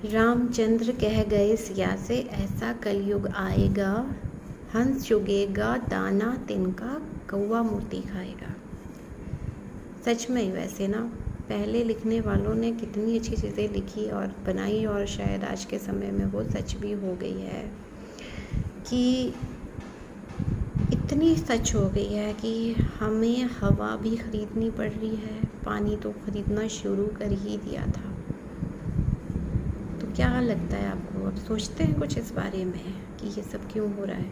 रामचंद्र कह गए सिया से, ऐसा कलयुग आएगा, हंस चुगेगा दाना तिनका, कौवा मोती खाएगा। सच में वैसे ना पहले लिखने वालों ने कितनी अच्छी चीज़ें लिखी और बनाई, और शायद आज के समय में वो सच भी हो गई है कि इतनी सच हो गई है कि हमें हवा भी ख़रीदनी पड़ रही है। पानी तो ख़रीदना शुरू कर ही दिया था। तो क्या लगता है आपको? अब सोचते हैं कुछ इस बारे में कि ये सब क्यों हो रहा है?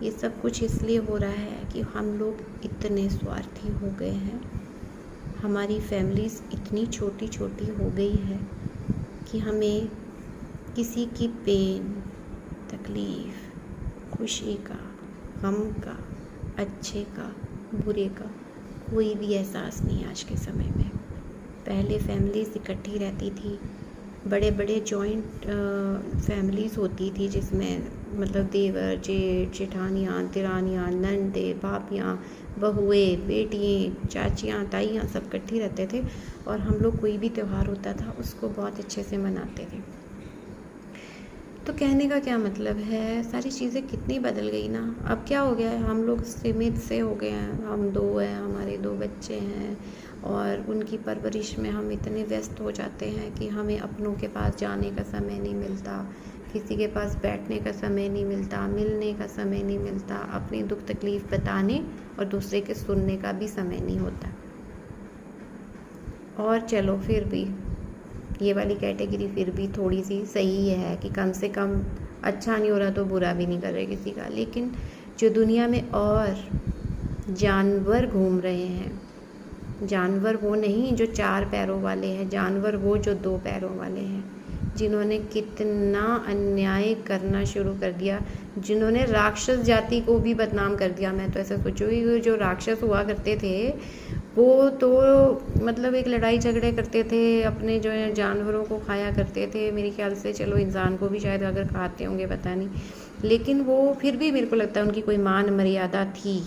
ये सब कुछ इसलिए हो रहा है कि हम लोग इतने स्वार्थी हो गए हैं। हमारी फैमिलीज़ इतनी छोटी छोटी हो गई है कि हमें किसी की पेन, तकलीफ़, खुशी का, गम का, अच्छे का, बुरे का कोई भी एहसास नहीं आज के समय में। पहले फैमिलीज़ इकट्ठी रहती थी, बड़े बड़े जॉइंट फैमिलीज़ होती थी जिसमें मतलब देवर, जेठ, जेठानियाँ, दिरानियाँ, नंदे, भाभियाँ, बहुएँ, बेटियाँ, चाचियाँ, ताइयाँ सब इकट्ठी रहते थे और हम लोग कोई भी त्यौहार होता था उसको बहुत अच्छे से मनाते थे। तो कहने का क्या मतलब है, सारी चीज़ें कितनी बदल गई ना। अब क्या हो गया है, हम लोग सीमित से हो गए हैं। हम दो हैं, हमारे दो बच्चे हैं और उनकी परवरिश में हम इतने व्यस्त हो जाते हैं कि हमें अपनों के पास जाने का समय नहीं मिलता, किसी के पास बैठने का समय नहीं मिलता, मिलने का समय नहीं मिलता, अपनी दुख तकलीफ़ बताने और दूसरे के सुनने का भी समय नहीं होता। और चलो फिर भी ये वाली कैटेगरी फिर भी थोड़ी सी सही है कि कम से कम अच्छा नहीं हो रहा तो बुरा भी नहीं कर रहे किसी का। लेकिन जो दुनिया में और जानवर घूम रहे हैं, जानवर वो नहीं जो 4 पैरों वाले हैं, जानवर वो जो 2 पैरों वाले हैं, जिन्होंने कितना अन्याय करना शुरू कर दिया, जिन्होंने राक्षस जाति को भी बदनाम कर दिया। मैं तो ऐसा सोचूँगी जो राक्षस हुआ करते थे वो तो मतलब एक लड़ाई झगड़े करते थे, अपने जो है जानवरों को खाया करते थे। मेरे ख्याल से चलो इंसान को भी शायद अगर खाते होंगे पता नहीं, लेकिन वो फिर भी मेरे को लगता है उनकी कोई मान मर्यादा थी।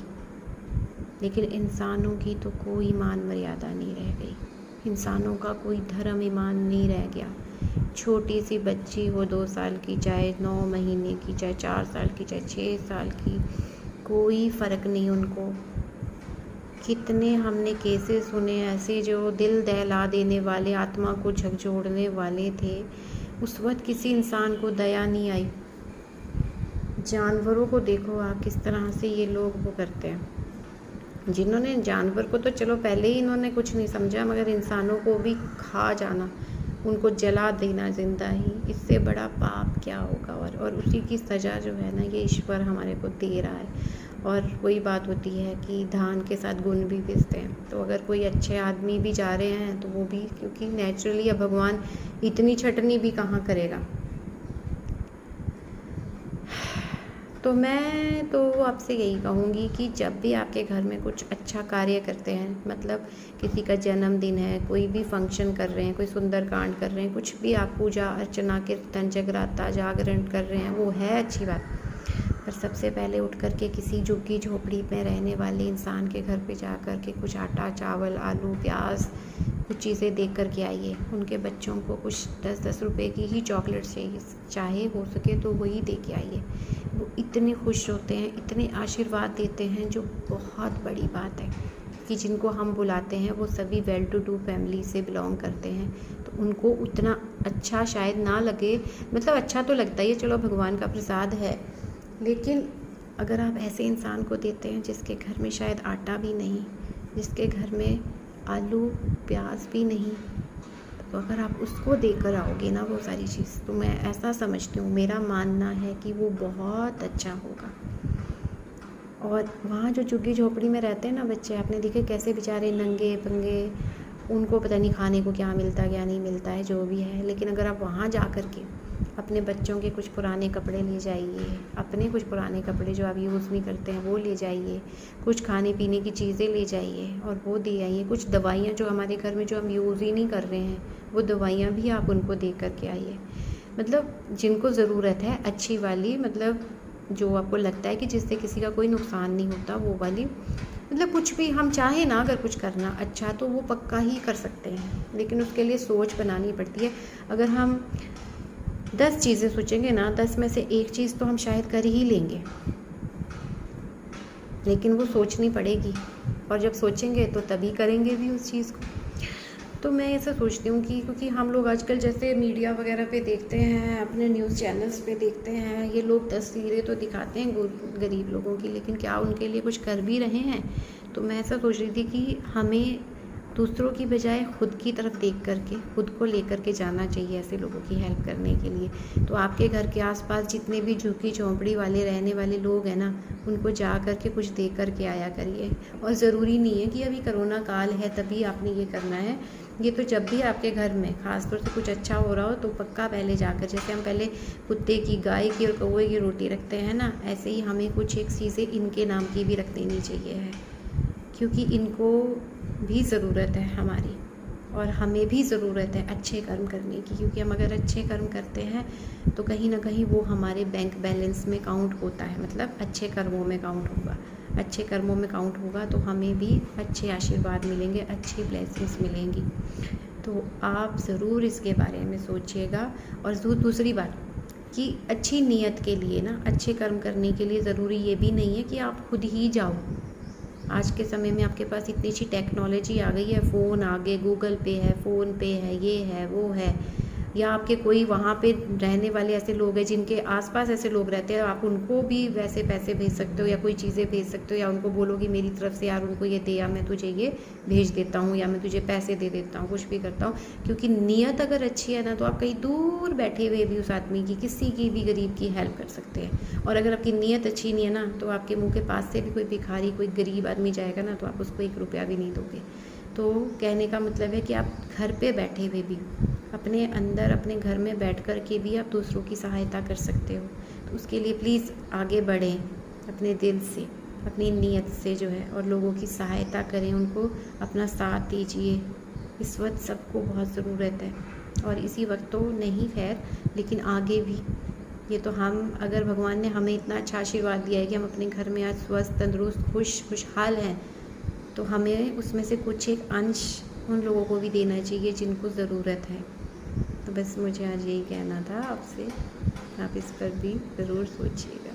लेकिन इंसानों की तो कोई मान मर्यादा नहीं रह गई, इंसानों का कोई धर्म ईमान नहीं रह गया। छोटी सी बच्ची हो 2 साल की, चाहे 9 महीने की, चाहे 4 साल की, चाहे 6 साल की, कोई फ़र्क नहीं उनको। कितने हमने केसेस सुने ऐसे जो दिल दहला देने वाले, आत्मा को झकझोरने वाले थे। उस वक्त किसी इंसान को दया नहीं आई। जानवरों को देखो आप किस तरह से ये लोग वो करते हैं। जिन्होंने जानवर को तो चलो पहले ही इन्होंने कुछ नहीं समझा, मगर इंसानों को भी खा जाना, उनको जला देना जिंदा ही, इससे बड़ा पाप क्या होगा। और उसी की सज़ा जो है ना ये ईश्वर हमारे को दे रहा है। और वही बात होती है कि धान के साथ गुण भी पिसते हैं। तो अगर कोई अच्छे आदमी भी जा रहे हैं तो वो भी, क्योंकि नेचुरली अब भगवान इतनी छटनी भी कहाँ करेगा। तो मैं तो आपसे यही कहूँगी कि जब भी आपके घर में कुछ अच्छा कार्य करते हैं, मतलब किसी का जन्मदिन है, कोई भी फंक्शन कर रहे हैं, कोई सुंदरकांड कर रहे हैं, कुछ भी आप पूजा अर्चना कीर्तन जगराता जागरण कर रहे हैं, वो है अच्छी बात। पर सबसे पहले उठ कर के किसी झुग्गी झोपड़ी में रहने वाले इंसान के घर पे जा कर के कुछ आटा चावल आलू प्याज कुछ चीज़ें दे कर के आइए। उनके बच्चों को कुछ 10-10 रुपए की ही चॉकलेट चाहिए, चाहे हो सके तो वही दे के आइए। वो इतने खुश होते हैं, इतने आशीर्वाद देते हैं, जो बहुत बड़ी बात है कि जिनको हम बुलाते हैं वो सभी वेल टू डू फैमिली से बिलोंग करते हैं। तो उनको उतना अच्छा शायद ना लगे, मतलब अच्छा तो लगता ही है, चलो भगवान का प्रसाद है। लेकिन अगर आप ऐसे इंसान को देते हैं जिसके घर में शायद आटा भी नहीं, जिसके घर में आलू प्याज भी नहीं, तो अगर आप उसको देकर आओगे ना वो सारी चीज़, तो मैं ऐसा समझती हूँ, मेरा मानना है कि वो बहुत अच्छा होगा। और वहाँ जो झुग्गी झोपड़ी में रहते हैं ना बच्चे, आपने देखे कैसे बेचारे नंगे पंगे, उनको पता नहीं खाने को क्या मिलता क्या नहीं मिलता है, जो भी है। लेकिन अगर आप वहाँ जा कर के अपने बच्चों के कुछ पुराने कपड़े ले जाइए, अपने कुछ पुराने कपड़े जो आप यूज़ नहीं करते हैं वो ले जाइए, कुछ खाने पीने की चीज़ें ले जाइए और वो दे आइए। कुछ दवाइयाँ जो हमारे घर में जो हम यूज़ ही नहीं कर रहे हैं, वो दवाइयाँ भी आप उनको दे कर के आइए। मतलब जिनको ज़रूरत है अच्छी वाली, मतलब जो आपको लगता है कि जिससे किसी का कोई नुकसान नहीं होता, वो वाली मतलब कुछ भी हम चाहें ना अगर कुछ करना अच्छा तो वो पक्का ही कर सकते हैं, लेकिन उसके लिए सोच बनानी पड़ती है। अगर हम 10 चीज़ें सोचेंगे ना, 10 में से एक चीज़ तो हम शायद कर ही लेंगे, लेकिन वो सोचनी पड़ेगी, और जब सोचेंगे तो तभी करेंगे भी उस चीज़ को। तो मैं ऐसा सोचती हूँ कि क्योंकि हम लोग आजकल जैसे मीडिया वगैरह पे देखते हैं, अपने न्यूज़ चैनल्स पे देखते हैं, ये लोग तस्वीरें तो दिखाते हैं गरीब लोगों की, लेकिन क्या उनके लिए कुछ कर भी रहे हैं? तो मैं ऐसा सोच रही थी कि हमें दूसरों की बजाय खुद की तरफ देख करके, खुद को लेकर के जाना चाहिए ऐसे लोगों की हेल्प करने के लिए। तो आपके घर के आसपास जितने भी झुग्गी झोंपड़ी वाले रहने वाले लोग हैं ना, उनको जा कर के कुछ दे कर के आया करिए। और ज़रूरी नहीं है कि अभी कोरोना काल है तभी आपने ये करना है। ये तो जब भी आपके घर में ख़ासतौर से कुछ अच्छा हो रहा हो तो पक्का पहले जाकर, जैसे हम पहले कुत्ते की, गाय की और कौवे की रोटी रखते हैं ना, ऐसे ही हमें कुछ एक चीज़ें इनके नाम की भी रख देनी चाहिए है, क्योंकि इनको भी ज़रूरत है हमारी, और हमें भी ज़रूरत है अच्छे कर्म करने की, क्योंकि हम अगर अच्छे कर्म करते हैं तो कहीं ना कहीं वो हमारे बैंक बैलेंस में काउंट होता है, मतलब अच्छे कर्मों में काउंट होगा। अच्छे कर्मों में काउंट होगा तो हमें भी अच्छे आशीर्वाद मिलेंगे, अच्छी ब्लेसिंग्स मिलेंगी। तो आप ज़रूर इसके बारे में सोचिएगा। और दूसरी बात कि अच्छी नीयत के लिए ना, अच्छे कर्म करने के लिए ज़रूरी ये भी नहीं है कि आप खुद ही जाओ। आज के समय में आपके पास इतनी अच्छी टेक्नोलॉजी आ गई है, फ़ोन आ गए, गूगल पे है, फ़ोन पे है, ये है वो है, या आपके कोई वहाँ पे रहने वाले ऐसे लोग हैं जिनके आसपास ऐसे लोग रहते हैं, आप उनको भी वैसे पैसे भेज सकते हो या कोई चीज़ें भेज सकते हो, या उनको बोलो कि मेरी तरफ से यार उनको ये दे, या मैं तुझे ये भेज देता हूँ, या मैं तुझे पैसे दे देता हूँ, कुछ भी करता हूँ। क्योंकि नीयत अगर अच्छी है ना तो आप कहीं दूर बैठे हुए भी उस आदमी की, किसी की भी गरीब की हेल्प कर सकते हैं। और अगर आपकी नीयत अच्छी नहीं है ना तो आपके मुँह के पास से भी कोई भिखारी, कोई गरीब आदमी जाएगा ना तो आप उसको 1 रुपया भी नहीं दोगे। तो कहने का मतलब है कि आप घर पे बैठे हुए भी, अपने अंदर अपने घर में बैठ कर के भी आप दूसरों की सहायता कर सकते हो। तो उसके लिए प्लीज़ आगे बढ़ें अपने दिल से, अपनी नीयत से जो है, और लोगों की सहायता करें, उनको अपना साथ दीजिए। इस वक्त सबको बहुत ज़रूरत है, और इसी वक्त तो नहीं खैर, लेकिन आगे भी। ये तो हम, अगर भगवान ने हमें इतना अच्छा आशीर्वाद दिया है कि हम अपने घर में आज स्वस्थ, तंदुरुस्त, खुशहाल हैं, तो हमें उसमें से कुछ एक अंश उन लोगों को भी देना चाहिए जिनको ज़रूरत है। तो बस मुझे आज यही कहना था आपसे, आप इस पर भी ज़रूर सोचिएगा।